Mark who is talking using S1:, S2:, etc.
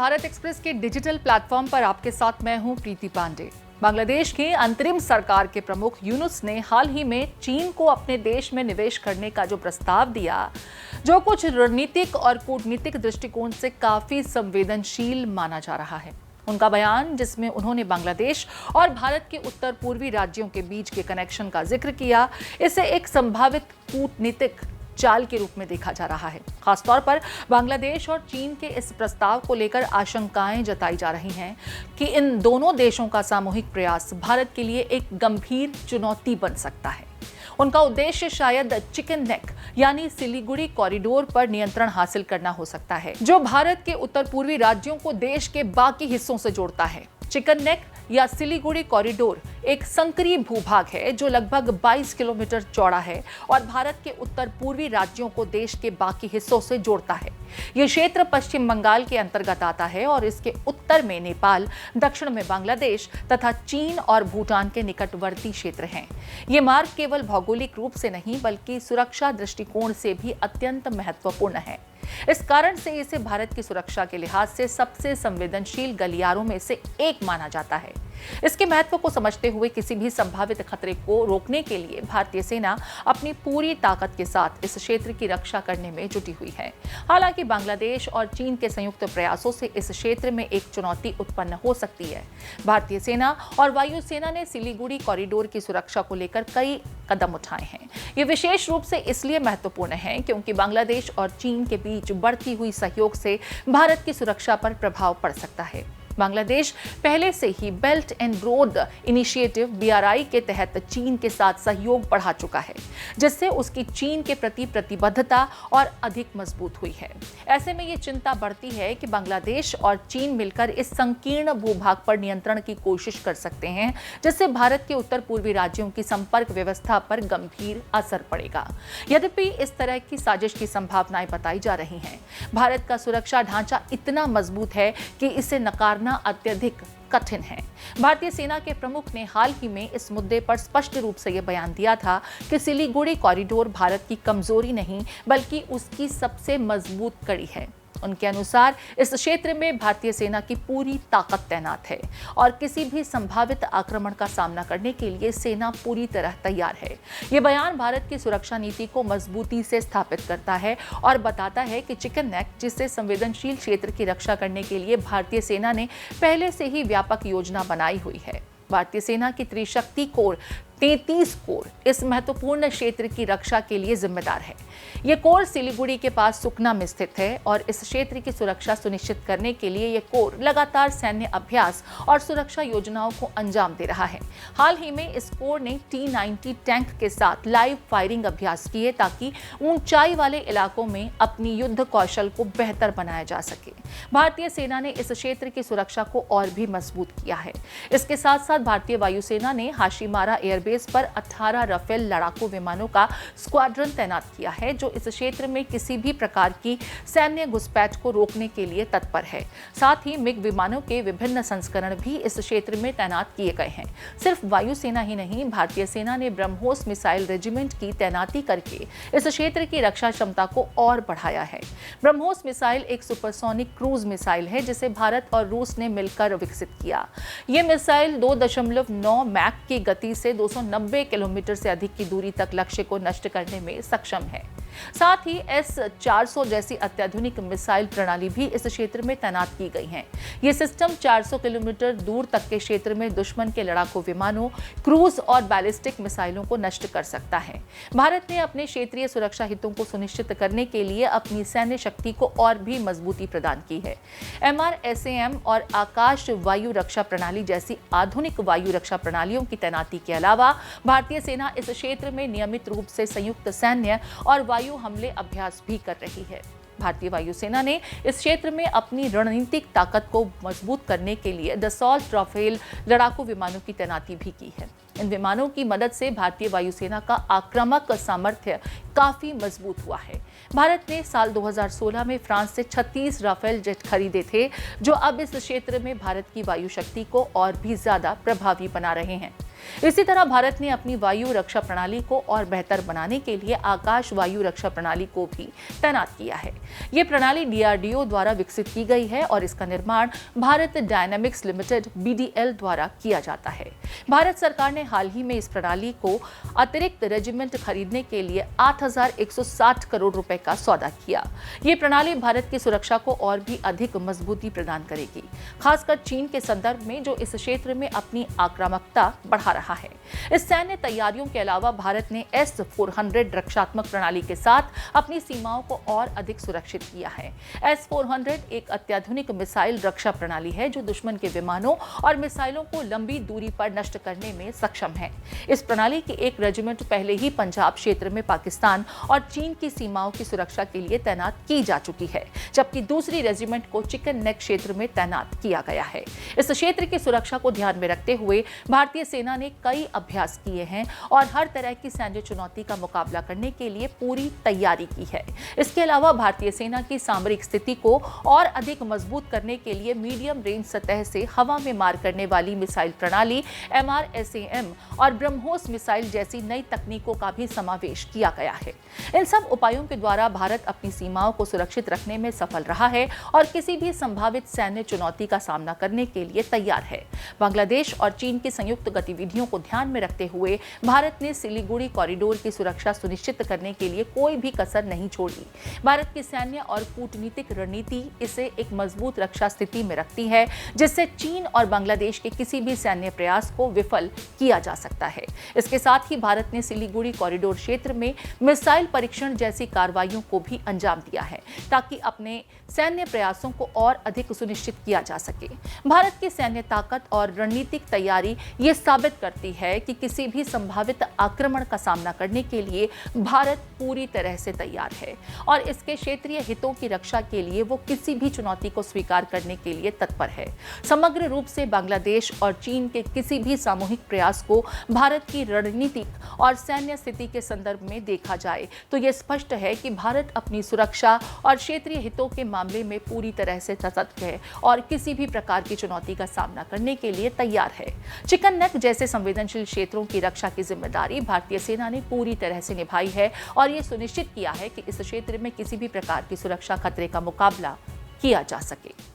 S1: Bharat express के digital platform पर आपके साथ मैं हूं प्रीति पांडे। बांग्लादेश की अंतरिम सरकार के प्रमुख यूनुस ने हाल ही में चीन को अपने देश में निवेश करने का जो प्रस्ताव दिया, जो कुछ रणनीतिक और कूटनीतिक दृष्टिकोण से काफी संवेदनशील माना जा रहा है। उनका बयान, जिसमें उन्होंने बांग्लादेश और भारत के उत्तर पूर्वी राज्यों के बीच के कनेक्शन का जिक्र किया, इसे एक संभावित कूटनीतिक चाल के रूप में देखा जा रहा है। खासतौर पर बांग्लादेश और चीन के इस प्रस्ताव को लेकर आशंकाएं जताई जा रही हैं कि इन दोनों देशों का सामूहिक प्रयास भारत के लिए एक गंभीर चुनौती बन सकता है। उनका उद्देश्य शायद चिकन नेक यानी सिलीगुड़ी कॉरिडोर पर नियंत्रण हासिल करना हो सकता है, जो भारत के उत्तर पूर्वी राज्यों को देश के बाकी हिस्सों से जोड़ता है। चिकन नेक या सिलीगुड़ी कॉरिडोर एक संकरी भूभाग है जो लगभग 22 किलोमीटर चौड़ा है और भारत के उत्तर पूर्वी राज्यों को देश के बाकी हिस्सों से जोड़ता है। यह क्षेत्र पश्चिम बंगाल के अंतर्गत आता है और इसके उत्तर में नेपाल, दक्षिण में बांग्लादेश तथा चीन और भूटान के निकटवर्ती क्षेत्र हैं। ये मार्ग केवल भौगोलिक रूप से नहीं बल्कि सुरक्षा दृष्टिकोण से भी अत्यंत महत्वपूर्ण है। इस कारण से इसे भारत की सुरक्षा के लिहाज से सबसे संवेदनशील गलियारों में से एक माना जाता है। इसके महत्व को समझते हुए किसी भी संभावित खतरे को रोकने के लिए भारतीय सेना अपनी पूरी ताकत के साथ इस क्षेत्र की रक्षा करने में जुटी हुई है। हालांकि बांग्लादेश और चीन के संयुक्त प्रयासों से इस क्षेत्र में एक चुनौती उत्पन्न हो सकती है। भारतीय सेना और वायुसेना ने सिलीगुड़ी कॉरिडोर की सुरक्षा को लेकर कई कदम उठाए हैं। ये विशेष रूप से इसलिए महत्वपूर्ण है क्योंकि बांग्लादेश और चीन के बीच बढ़ती हुई सहयोग से भारत की सुरक्षा पर प्रभाव पड़ सकता है। बांग्लादेश पहले से ही belt and road initiative BRI के तहत चीन के साथ सहयोग बढ़ा चुका है, जिससे उसकी चीन के प्रति प्रतिबद्धता और अधिक मजबूत हुई है। ऐसे में ये चिंता बढ़ती है कि बांग्लादेश और चीन मिलकर इस संकीर्ण भूभाग पर नियंत्रण की कोशिश कर सकते हैं, जिससे भारत के उत्तर पूर्वी राज्यों की संपर्क व्यवस्था पर गंभीर असर पड़ेगा। यद्यपि इस तरह की साजिश की संभावनाएं बताई जा रही हैं। भारत का सुरक्षा ढांचा इतना मजबूत है कि इसे नकारना अत्यधिक कठिन है। भारतीय सेना के प्रमुख ने हाल ही में इस मुद्दे पर स्पष्ट रूप से यह बयान दिया था कि सिलीगुड़ी कॉरिडोर भारत की कमजोरी नहीं बल्कि उसकी सबसे मजबूत कड़ी है। उनके अनुसार इस क्षेत्र में भारतीय सेना की पूरी ताकत तैनात है और किसी भी संभावित आक्रमण का सामना करने के लिए सेना पूरी तरह तैयार है। ये बयान भारत की सुरक्षा नीति को मजबूती से स्थापित करता है और बताता है कि चिकन नेक, जिससे संवेदनशील क्षेत्र की रक्षा करने के लिए भारतीय सेना ने पहले से ही व्यापक योजना बनाई हुई है। भारतीय सेना की त्रिशक्ति कोर 33 कोर इस महत्वपूर्ण क्षेत्र की रक्षा के लिए जिम्मेदार है। यह कोर सिलीगुड़ी के पास सुकना में स्थित है और इस क्षेत्र की सुरक्षा सुनिश्चित करने के लिए यह कोर लगातार सैन्य अभ्यास और सुरक्षा योजनाओं को अंजाम दे रहा है। हाल ही में इस कोर ने T-90 टैंक के साथ लाइव फायरिंग अभ्यास किए ताकि ऊंचाई वाले इलाकों में अपनी युद्ध कौशल को बेहतर बनाया जा सके। भारतीय सेना ने इस क्षेत्र की सुरक्षा को और भी मजबूत किया है। इसके साथ साथ भारतीय वायुसेना ने हाशीमारा एयरबेस पर 18 राफेल लड़ाकू विमानों का स्क्वाड्रन तैनात किया है, जो इस क्षेत्र में किसी भी प्रकार की सैन्य घुसपैठ को रोकने के लिए तत्पर है। साथ ही मिग विमानों के विभिन्न संस्करण भी इस क्षेत्र में तैनात किए गए हैं। सिर्फ वायुसेना ही नहीं, भारतीय सेना ने ब्रह्मोस मिसाइल रेजिमेंट की तैनाती करके इस क्षेत्र की रक्षा क्षमता को और बढ़ाया है। ब्रह्मोस मिसाइल एक सुपरसोनिक क्रूज मिसाइल है जिसे भारत और रूस ने मिलकर विकसित किया। यह मिसाइल 2.9 मैक की गति से 290 किलोमीटर से अधिक की दूरी तक लक्ष्य को नष्ट करने में सक्षम है। साथ ही S-400 जैसी अत्याधुनिक मिसाइल प्रणाली भी इस क्षेत्र में तैनात की गई है। ये सिस्टम 400 किलोमीटर दूर तक के क्षेत्र में दुश्मन के लड़ाकू विमानों, क्रूज और बैलिस्टिक मिसाइलों को नष्ट कर सकता है। भारत ने अपने क्षेत्रीय सुरक्षा हितों को सुनिश्चित करने के लिए अपनी सैन्य शक्ति को और भी मजबूती प्रदान की है। MRSAM और आकाश वायु रक्षा प्रणाली जैसी आधुनिक वायु रक्षा प्रणालियों की तैनाती के अलावा भारतीय सेना इस क्षेत्र में नियमित रूप से संयुक्त सैन्य और वायु हमले अभ्यास भी कर रही है। भारतीय वायुसेना ने इस क्षेत्र में अपनी रणनीतिक ताकत को मजबूत करने के लिए दसॉल्ट राफेल लड़ाकू विमानों की तैनाती भी की है। इन विमानों की मदद से भारतीय वायुसेना का आक्रामक सामर्थ्य काफी मजबूत हुआ है। भारत ने साल 2016 में फ्रांस से 36 राफेल जेट खरीदे थे, जो अब इस क्षेत्र में भारत की वायु शक्ति को और भी ज्यादा प्रभावी बना रहे हैं। इसी तरह भारत ने अपनी वायु रक्षा प्रणाली को और बेहतर बनाने के लिए आकाश वायु रक्षा प्रणाली को भी तैनात किया है। ये प्रणाली DRDO द्वारा विकसित की गई है और इसका निर्माण भारत डायनामिक्स लिमिटेड BDL द्वारा किया जाता है। भारत सरकार ने हाल ही में इस प्रणाली को अतिरिक्त रेजिमेंट खरीदने के लिए 8,160 करोड़ रुपए का सौदा किया। ये प्रणाली भारत की सुरक्षा को और भी अधिक मजबूती प्रदान करेगी, खासकर चीन के संदर्भ में जो इस क्षेत्र में अपनी आक्रामकता बढ़ा रहा है। इस सैन्य तैयारियों के अलावा भारत ने S-400 रक्षात्मक प्रणाली के साथ अपनी सीमाओं को और अधिक सुरक्षित किया है। S-400 एक अत्याधुनिक मिसाइल रक्षा प्रणाली है जो दुश्मन के विमानों और मिसाइलों को लंबी दूरी पर नष्ट करने में सक्षम है। इस प्रणाली की एक रेजिमेंट पहले ही पंजाब क्षेत्र में पाकिस्तान और चीन की सीमाओं की सुरक्षा के लिए तैनात की जा चुकी है, जबकि दूसरी रेजिमेंट को चिकन नेक क्षेत्र में तैनात किया गया है। इस क्षेत्र की सुरक्षा को ध्यान में रखते हुए भारतीय सेना ने कई अभ्यास किए हैं और हर तरह की सैन्य चुनौती का मुकाबला करने के लिए पूरी तैयारी की है। इसके अलावा भारतीय सेना की सामरिक स्थिति को और अधिक मजबूत करने के लिए मीडियम रेंज सतह से हवा में मार करने वाली मिसाइल प्रणाली MRSAM और ब्रह्मोस मिसाइल जैसी नई तकनीकों का भी समावेश किया गया है। इन सब उपायों के द्वारा भारत अपनी सीमाओं को सुरक्षित रखने में सफल रहा है और किसी भी संभावित सैन्य चुनौती का सामना करने के लिए तैयार है। बांग्लादेश और चीन की संयुक्त गतिविधियों को ध्यान में रखते हुए भारत ने सिलीगुड़ी कॉरिडोर की सुरक्षा सुनिश्चित करने के लिए कोई भी कसर नहीं छोड़ी। भारत की सैन्य और कूटनीतिक रणनीति इसे एक मजबूत रक्षा स्थिति में रखती है, जिससे चीन और बांग्लादेश के किसी भी सैन्य प्रयास को विफल किया जा सकता है। इसके साथ ही भारत ने सिलीगुड़ी कॉरिडोर क्षेत्र में मिसाइल परीक्षण जैसी कार्रवाइयों को भी अंजाम दिया है, ताकि अपने सैन्य प्रयासों को और अधिक सुनिश्चित किया जा सके। भारत की सैन्य ताकत और रणनीतिक तैयारी ये साबित करती है कि किसी भी संभावित आक्रमण का सामना करने के लिए भारत पूरी तरह से तैयार है और इसके क्षेत्रीय हितों की रक्षा के लिए वो किसी भी चुनौती को स्वीकार करने के लिए तत्पर है। समग्र रूप से बांग्लादेश और चीन के किसी भी सामूहिक प्रयास को भारत की रणनीतिक और सैन्य स्थिति के संदर्भ में देखा जाए तो यह स्पष्ट है कि भारत अपनी सुरक्षा और क्षेत्रीय हितों के मामले में पूरी तरह से सतर्क है और किसी भी प्रकार की चुनौती का सामना करने के लिए तैयार है। चिकन नेक जैसे संवेदनशील क्षेत्रों की रक्षा की जिम्मेदारी भारतीय सेना ने पूरी तरह से निभाई है और ये सुनिश्चित किया है कि इस क्षेत्र में किसी भी प्रकार की सुरक्षा खतरे का मुकाबला किया जा सके।